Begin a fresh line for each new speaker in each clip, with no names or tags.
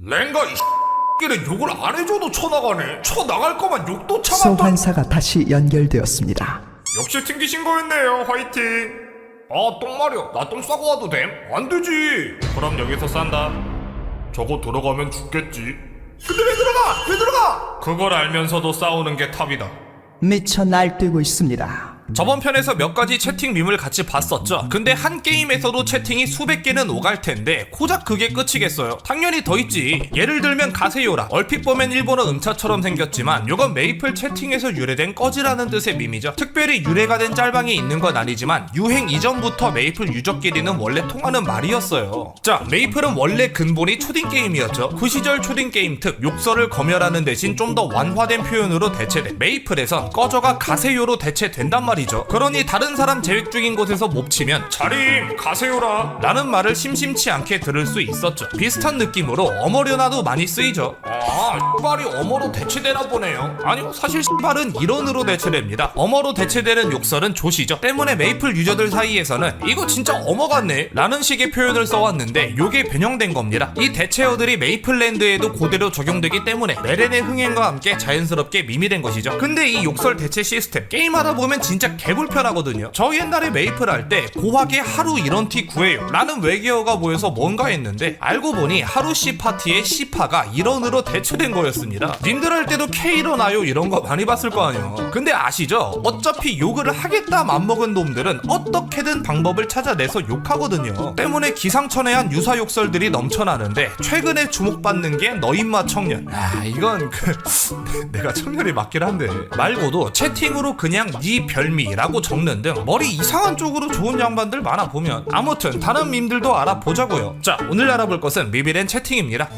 랭가 이 X끼는 욕을 안 해줘도 쳐나가네. 쳐나갈 거만 욕도 참았다.
소환사가 다시 연결되었습니다.
역시 튕기신 거였네요. 화이팅. 아, 똥 말이야. 나 똥 싸고 와도 됨? 안 되지. 그럼 여기서 싼다. 저거 들어가면 죽겠지. 근데 왜 들어가? 왜 들어가? 그걸 알면서도 싸우는 게 탑이다.
미쳐 날뛰고 있습니다.
저번 편에서 몇 가지 채팅 밈을 같이 봤었죠. 근데 한 게임에서도 채팅이 수백 개는 오갈 텐데 고작 그게 끝이겠어요? 당연히 더 있지. 예를 들면 가세요라. 얼핏 보면 일본어 음차처럼 생겼지만 요건 메이플 채팅에서 유래된 꺼지라는 뜻의 밈이죠. 특별히 유래가 된 짤방이 있는 건 아니지만 유행 이전부터 메이플 유저끼리는 원래 통하는 말이었어요. 자, 메이플은 원래 근본이 초딩 게임이었죠. 그 시절 초딩 게임 특 욕설을 검열하는 대신 좀 더 완화된 표현으로 대체돼 메이플에선 꺼져가 가세요로 대체된단 말이죠. 그러니 다른 사람 재획 중인 곳에서 몹치면
자림 가세요라
라는 말을 심심치 않게 들을 수 있었죠. 비슷한 느낌으로 어머려나도 많이 쓰이죠.
아, X발이 어머로 대체되나 보네요.
아니요, 사실 X발은 일원으로 대체됩니다. 어머로 대체되는 욕설은 조시죠. 때문에 메이플 유저들 사이에서는 이거 진짜 어머 같네 라는 식의 표현을 써왔는데 요게 변형된 겁니다. 이 대체어들이 메이플랜드에도 그대로 적용되기 때문에 메렌의 흥행과 함께 자연스럽게 밈이 된 것이죠. 근데 이 욕설 대체 시스템 게임하다 보면 진짜 개불편하거든요. 저 옛날에 메이플 할 때 고하게 하루 이런 티 구해요 라는 외계어가 보여서 뭔가 했는데 알고 보니 하루 씨 파티의 씨파가 일원으로 대체된 거였습니다. 님들 할 때도 K 일어나요 이런 거 많이 봤을 거 아니에요. 근데 아시죠? 어차피 욕을 하겠다 맘먹은 놈들은 어떻게든 방법을 찾아내서 욕하거든요. 때문에 기상천외한 유사 욕설들이 넘쳐나는데 최근에 주목받는 게 너 임마 청년. 아, 이건 내가 청년이 맞긴 한데 말고도 채팅으로 그냥 니 별미라고 적는 등 머리 이상한 쪽으로 좋은 양반들 많아 보면. 아무튼 다른 밈들도 알아보자고요. 자, 오늘 알아볼 것은 밈이란 채팅입니다.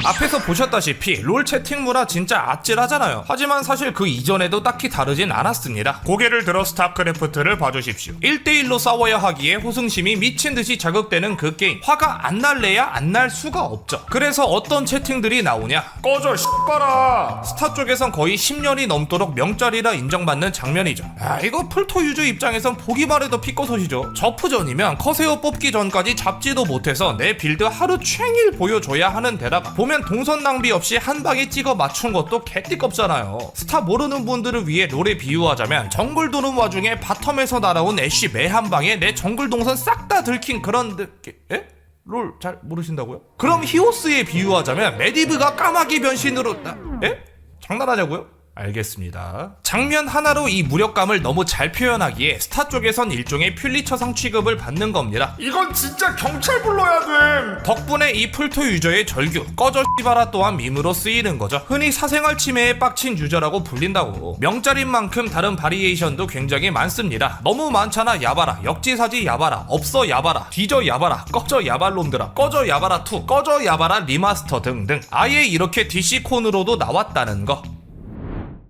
앞에서 보셨다시피 롤 채팅 문화 진짜 아찔하잖아요. 하지만 사실 그 이전에도 딱히 다르진 않았습니다.
고개를 들어 스타크래프트를 봐주십시오.
1대1로 싸워야 하기에 호승심이 미친듯이 자극되는 그 게임. 화가 안 날래야 안 날 수가 없죠. 그래서 어떤 채팅들이 나오냐?
꺼져 X발아.
스타 쪽에선 거의 10년이 넘도록 명짤이라 인정받는 장면이죠. 아, 이거 풀토 유저 입장에선 보기만 해도 피꺼섯이죠. 저프전이면 커세어 뽑기 전까지 잡지도 못해서 내 빌드 하루 종일 보여줘야 하는 데다가 보면 동선 낭비 없이 한 방에 찍어 맞춘 것도 개띠껍잖아요. 스타 모르는 분들을 위해 롤에 비유하자면 정글 도는 와중에 바텀에서 날아온 애쉬 매 한 방에 내 정글 동선 싹 다 들킨 그런 느낌. 에? 롤 잘 모르신다고요? 그럼 히오스에 비유하자면 메디브가 까마귀 변신으로 에? 장난하자고요? 알겠습니다. 장면 하나로 이 무력감을 너무 잘 표현하기에 스타 쪽에선 일종의 퓰리처상 취급을 받는 겁니다.
이건 진짜 경찰 불러야 됨.
덕분에 이 풀토 유저의 절규 꺼져 씨바라 또한 밈으로 쓰이는 거죠. 흔히 사생활 침해에 빡친 유저라고 불린다고. 명짤인 만큼 다른 바리에이션도 굉장히 많습니다. 너무 많잖아 야바라, 역지사지 야바라, 없어 야바라, 뒤져 야바라, 꺼져 야발놈들아, 꺼져 야바라 2, 꺼져 야바라 리마스터 등등. 아예 이렇게 DC콘으로도 나왔다는 거.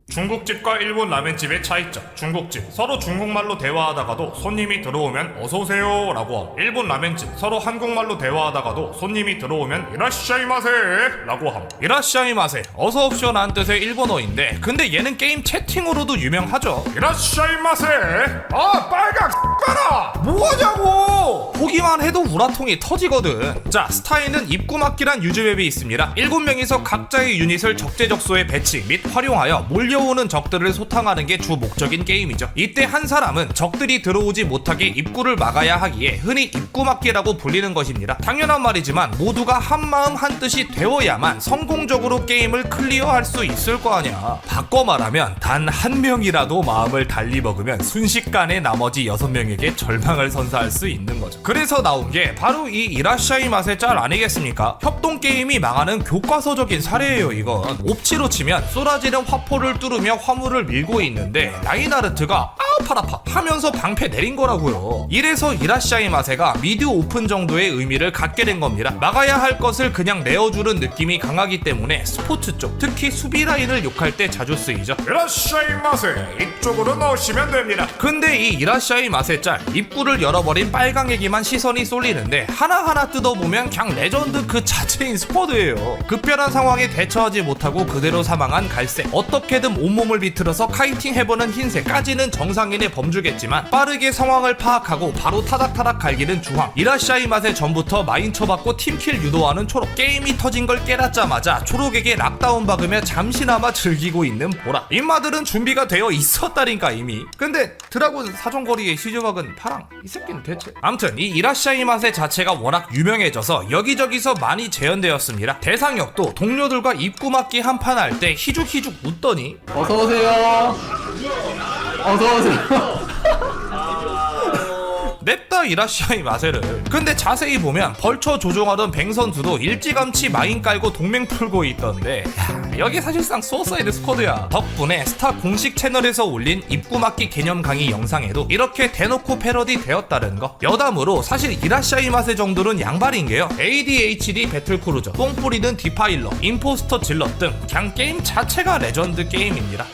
중국집과 일본 라멘집의 차이점. 중국집 서로 중국말로 대화하다가도 손님이 들어오면 어서오세요 라고 함. 일본 라멘집 서로 한국말로 대화하다가도 손님이 들어오면 이라시샤이마세 라고 함.
이라시아이마세 어서옵쇼 라는 뜻의 일본어인데 근데 얘는 게임 채팅으로도 유명하죠.
이라시샤이마세. 아, 빨강 X발아 뭐하냐고.
보기만 해도 우라통이 터지거든. 자, 스타에는 입구막기란 유즈맵이 있습니다. 7명이서 각자의 유닛을 적재적소에 배치 및 활용하여 몰려오는 적들을 소탕하는 게 주 목적인 게임이죠. 이때 한 사람은 적들이 들어오지 못하게 입구를 막아야 하기에 흔히 입구막기라고 불리는 것입니다. 당연한 말이지만 모두가 한마음 한뜻이 되어야만 성공적으로 게임을 클리어할 수 있을 거 아냐. 바꿔 말하면 단 한 명이라도 마음을 달리 먹으면 순식간에 나머지 6명에게 절망을 선사할 수 있는 거죠. 그래서 나온 게 바로 이 이라샤이 맛의 짤 아니겠습니까? 협동 게임이 망하는 교과서적인 사례예요. 이건 옵치로 치면 쏟아지는 화포를 뚫으며 화물을 밀고 있는데 라인하르트가 아우 팔 아파 하면서 방패 내린 거라고요. 이래서 이라샤이 마세가 미드 오픈 정도의 의미를 갖게 된 겁니다. 막아야 할 것을 그냥 내어주는 느낌이 강하기 때문에 스포츠 쪽 특히 수비 라인을 욕할 때 자주 쓰이죠.
이라시샤이마세 이쪽으로 넣으시면 됩니다.
근데 이 이라샤이 마세 짤 입구를 열어버린 빨강에게만 시선이 쏠리는데 하나하나 뜯어보면 그냥 레전드 그 자체인 스쿼드예요. 급변한 상황에 대처하지 못하고 그대로 사망한 갈색. 어떻게든 가끔 온몸을 비틀어서 카이팅 해보는 흰색까지는 정상인의 범주겠지만 빠르게 상황을 파악하고 바로 타닥타닥 갈기는 주황, 이라시아이 맛에 전부터 마인 쳐받고 팀킬 유도하는 초록, 게임이 터진 걸 깨닫자마자 초록에게 락다운 박으며 잠시나마 즐기고 있는 보라. 인마들은 준비가 되어 있었다니까 이미. 근데 드라군 사정거리의 시즈박은 파랑, 이 새끼는 대체. 암튼 이 이라시아이 맛의 자체가 워낙 유명해져서 여기저기서 많이 재현되었습니다. 대상역도 동료들과 입구 막기 한판 할 때 희죽희죽 웃더니
어서오세요. 어서오세요.
냅다 이라시아이 마세를. 근데 자세히 보면 벌처 조종하던 뱅 선수도 일찌감치 마인 깔고 동맹 풀고 있던데, 여기 사실상 수어사이드 스쿼드야. 덕분에 스타 공식 채널에서 올린 입구 막기 개념 강의 영상에도 이렇게 대놓고 패러디 되었다는 거. 여담으로 사실 이라시아이 마세 정도는 양발인 게요, ADHD 배틀크루저, 똥 뿌리는 디파일러, 임포스터 질럿 등 그냥 게임 자체가 레전드 게임입니다.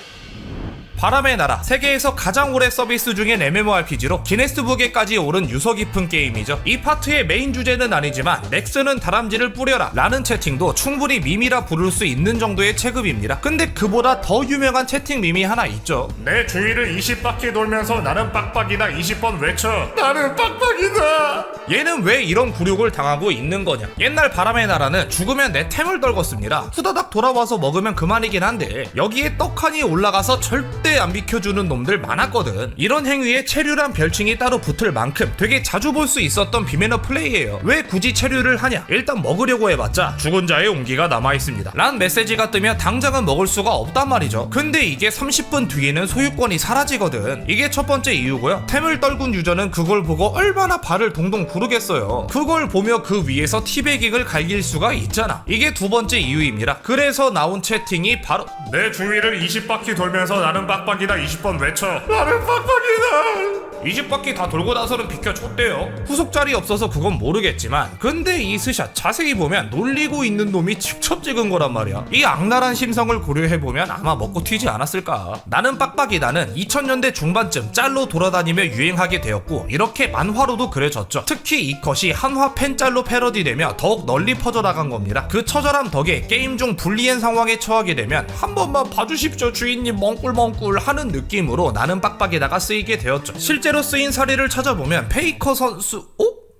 바람의 나라, 세계에서 가장 오래 서비스 중인 MMORPG로 기네스북에까지 오른 유서 깊은 게임이죠. 이 파트의 메인 주제는 아니지만 넥슨은 다람쥐를 뿌려라 라는 채팅도 충분히 밈이라 부를 수 있는 정도의 체급입니다. 근데 그보다 더 유명한 채팅 밈이 하나 있죠.
내 주위를 20바퀴 돌면서 나는 빡빡이다 20번 외쳐. 나는 빡빡이다.
얘는 왜 이런 굴욕을 당하고 있는 거냐. 옛날 바람의 나라는 죽으면 내 템을 떨궜습니다. 후다닥 돌아와서 먹으면 그만이긴 한데 여기에 떡하니 올라가서 절대 안 비켜주는 놈들 많았거든. 이런 행위에 체류란 별칭이 따로 붙을 만큼 되게 자주 볼 수 있었던 비매너 플레이예요. 왜 굳이 체류를 하냐. 일단 먹으려고 해봤자 죽은 자의 온기가 남아있습니다 란 메시지가 뜨면 당장은 먹을 수가 없단 말이죠. 근데 이게 30분 뒤에는 소유권이 사라지거든. 이게 첫 번째 이유고요. 템을 떨군 유저는 그걸 보고 얼마나 발을 동동 구르겠어요. 그걸 보며 그 위에서 티베깅을 갈길 수가 있잖아. 이게 두 번째 이유입니다. 그래서 나온 채팅이 바로
내 주위를 20바퀴 돌면서 나는 빡빡이다 20번 외쳐. 나는 빡빡이다.
20바퀴 다 돌고 나서는 비켜줬대요. 후속 자리 없어서 그건 모르겠지만, 근데 이 스샷 자세히 보면 놀리고 있는 놈이 직접 찍은 거란 말이야. 이 악랄한 심성을 고려해보면 아마 먹고 튀지 않았을까. 나는 빡빡이다는 2000년대 중반쯤 짤로 돌아다니며 유행하게 되었고, 이렇게 만화로도 그려졌죠. 특히 이 컷이 한화 팬짤로 패러디되며 더욱 널리 퍼져나간 겁니다. 그 처절함 덕에 게임 중 불리한 상황에 처하게 되면 한 번만 봐주십시오 주인님 멍꿀멍꿀 하는 느낌으로 나는 빡빡이다가 쓰이게 되었죠. 실제로 쓰인 사례를 찾아보면 페이커 선수,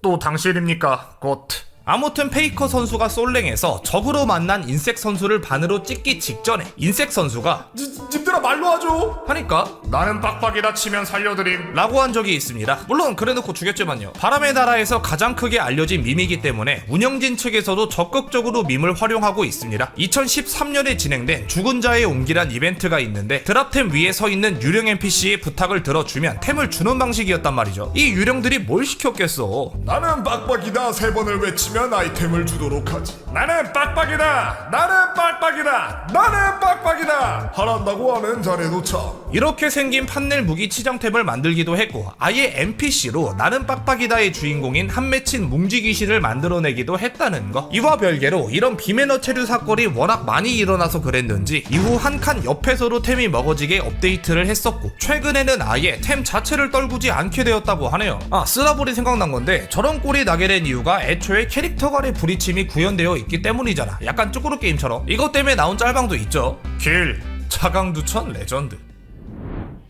또 당신입니까? 곧.
아무튼 페이커 선수가 솔랭에서 적으로 만난 인색 선수를 반으로 찍기 직전에 인색 선수가
님들아 말로 하죠
하니까
나는 빡빡이다 치면 살려드림
라고 한 적이 있습니다. 물론 그래놓고 죽였지만요. 바람의 나라에서 가장 크게 알려진 밈이기 때문에 운영진 측에서도 적극적으로 밈을 활용하고 있습니다. 2013년에 진행된 죽은 자의 온기란 이벤트가 있는데 드랍템 위에 서 있는 유령 NPC의 부탁을 들어주면 템을 주는 방식이었단 말이죠. 이 유령들이 뭘 시켰겠어.
나는 빡빡이다 3번을 외치면 아이템을 주도록 하지. 나는 빡빡이다. 나는 빡빡이다. 나는 빡빡이다. 하란다고 하면 자네도 참.
이렇게 생긴 판넬 무기 치정템을 만들기도 했고, 아예 NPC로 나는 빡빡이다의 주인공인 한맺힌 뭉지 귀신을 만들어내기도 했다는 거. 이와 별개로 이런 비매너 체류 사건이 워낙 많이 일어나서 그랬는지 이후 한 칸 옆에서도 템이 먹어지게 업데이트를 했었고, 최근에는 아예 템 자체를 떨구지 않게 되었다고 하네요. 쓰다보니 생각난 건데, 저런 꼴이 나게 된 이유가 애초에 캐릭터 간의 부딪힘이 구현되어 있기 때문이잖아. 약간 쭈꾸루 게임처럼. 이것 때문에 나온 짤방도 있죠. 길 차강두천 레전드.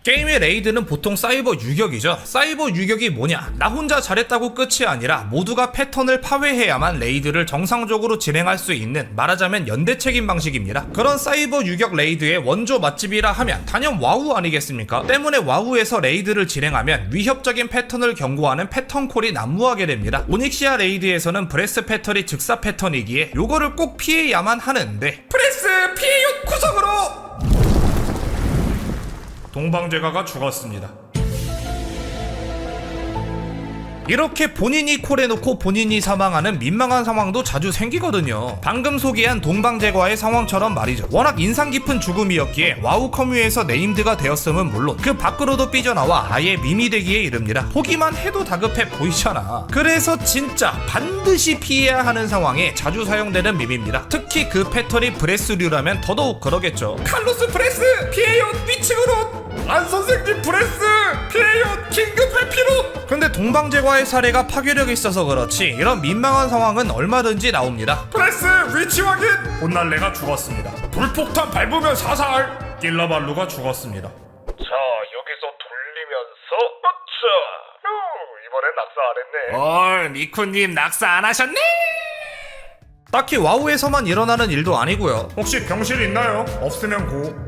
게임의 레이드는 보통 사이버 유격이죠. 사이버 유격이 뭐냐? 나 혼자 잘했다고 끝이 아니라 모두가 패턴을 파괴해야만 레이드를 정상적으로 진행할 수 있는, 말하자면 연대책임 방식입니다. 그런 사이버 유격 레이드의 원조 맛집이라 하면 단연 와우 아니겠습니까? 때문에 와우에서 레이드를 진행하면 위협적인 패턴을 경고하는 패턴콜이 난무하게 됩니다. 오닉시아 레이드에서는 브레스 패턴이 즉사 패턴이기에 요거를 꼭 피해야만 하는데, 브레스 피해요 구석으로!
동방제가가 죽었습니다.
이렇게 본인이 콜해놓고 본인이 사망하는 민망한 상황도 자주 생기거든요. 방금 소개한 동방제과의 상황처럼 말이죠. 워낙 인상 깊은 죽음이었기에 와우 커뮤에서 네임드가 되었음은 물론 그 밖으로도 삐져나와 아예 밈이 되기에 이릅니다. 보기만 해도 다급해 보이잖아. 그래서 진짜 반드시 피해야 하는 상황에 자주 사용되는 밈입니다. 특히 그 패턴이 브레스류라면 더더욱 그러겠죠. 칼로스 브레스 피해요 위층으로!
안 선생님 브레스 피해요 긴급 회피로!
근데 동방제과의 사례가 파괴력이 있어서 그렇지 이런 민망한 상황은 얼마든지 나옵니다.
브레스 위치 확인! 혼날래가 죽었습니다. 불폭탄 밟으면 사살! 낄러발루가 죽었습니다. 자, 여기서 돌리면서 이번엔 낙사 안 했네. 미쿠님 낙사 안 하셨네?
딱히 와우에서만 일어나는 일도 아니고요.
혹시 병실 있나요? 없으면 고.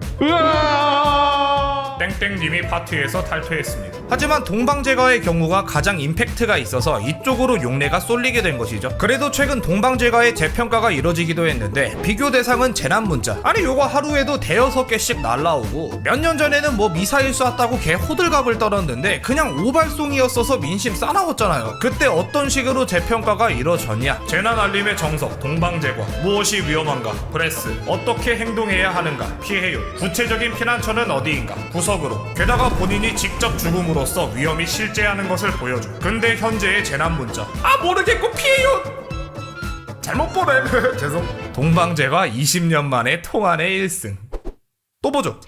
땡땡님이 파티에서 탈퇴했습니다.
하지만 동방제가의 경우가 가장 임팩트가 있어서 이쪽으로 용례가 쏠리게 된 것이죠. 그래도 최근 동방제가의 재평가가 이뤄지기도 했는데 비교 대상은 재난문자. 아니 요거 하루에도 대여섯 개씩 날라오고 몇 년 전에는 뭐 미사일 쐈다고 개 호들갑을 떨었는데 그냥 오발송이었어서 민심 싸나웠잖아요. 그때 어떤 식으로 재평가가 이뤄졌냐? 재난 알림의 정석, 동방제과, 무엇이 위험한가, 프레스, 어떻게 행동해야 하는가, 피해율, 구체적인 피난처는 어디인가, 구석으로, 게다가 본인이 직접 죽음으로써 위험이 실제하는 것을 보여줘. 근데 현재의 재난 문자, 모르겠고 피해율 잘못 보내. 죄송. 동방제과 20년 만에 통안의 1승. 또 보죠.